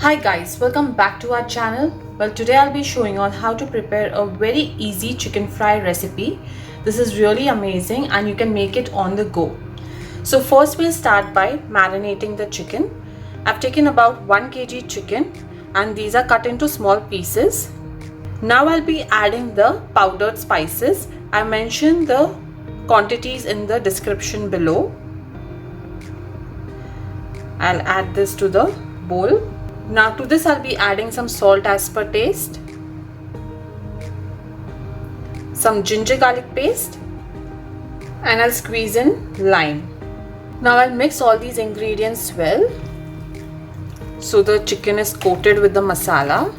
Hi guys, welcome back to our channel. Well, today I'll be showing on how to prepare a very easy chicken fry recipe. This is really amazing and you can make it on the go. So first we'll start by marinating the chicken. I've taken about 1 kg chicken and these are cut into small pieces. Now I'll be adding the powdered spices. I mentioned the quantities in the description below. I'll add this to the bowl. Now to this I'll be adding some salt as per taste, some ginger garlic paste, and I'll squeeze in lime. Now I'll mix all these ingredients well so the chicken is coated with the masala.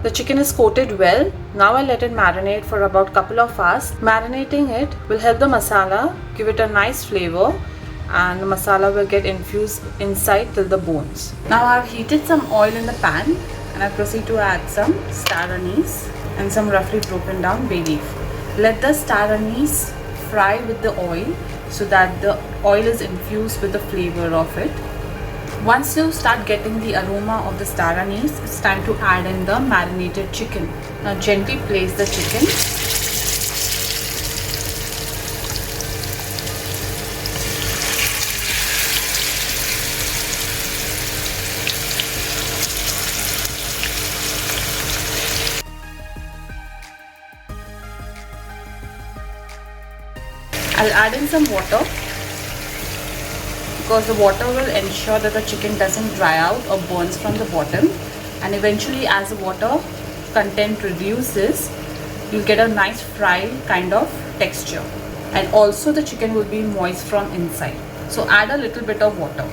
The chicken is coated well. Now I'll let it marinate for about couple of hours. Marinating it will help the masala give it a nice flavor and the masala will get infused inside till the bones. Now I've heated some oil in the pan and I proceed to add some star anise and some roughly broken down bay leaf. Let the star anise fry with the oil so that the oil is infused with the flavor of it. Once you start getting the aroma of the star anise, it's time to add in the marinated chicken. Now gently place the chicken. I'll add in some water, because the water will ensure that the chicken doesn't dry out or burns from the bottom, and eventually as the water content reduces you'll get a nice fry kind of texture, and also the chicken will be moist from inside. So add a little bit of water.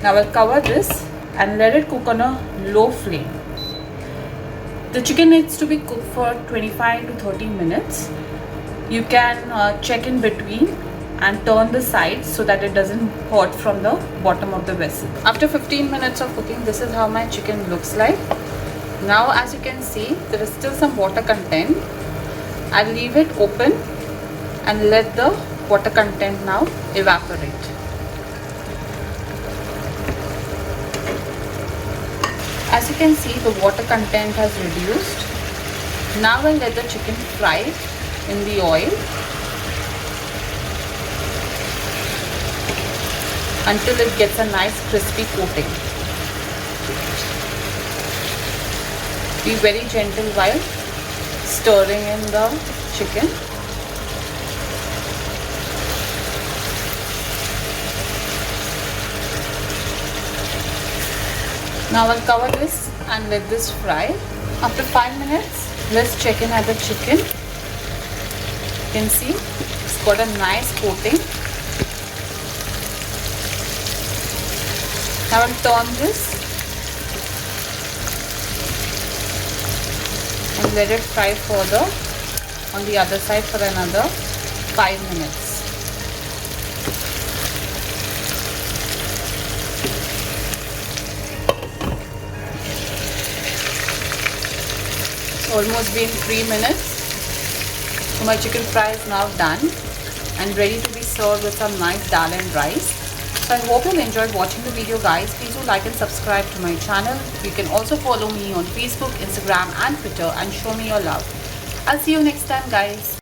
Now I'll cover this and let it cook on a low flame. The chicken needs to be cooked for 25 to 30 minutes. You can check in between and turn the sides so that it doesn't hurt from the bottom of the vessel. After 15 minutes of cooking, this is how my chicken looks like. Now as you can see, there is still some water content. I'll leave it open and let the water content now evaporate. As you can see, the water content has reduced. Now I'll let the chicken fry in the oil until it gets a nice crispy coating. Be very gentle while stirring in the chicken. Now I'll cover this and let this fry. After 5 minutes, let's check in at the chicken. You can see it's got a nice coating. Now I'll turn this and let it fry further on the other side for another 5 minutes. It's almost been 3 minutes. So my chicken fry is now done and ready to be served with some nice dal and rice. So I hope you enjoyed watching the video guys. Please do like and subscribe to my channel. You can also follow me on Facebook, Instagram and Twitter and show me your love. I'll see you next time guys.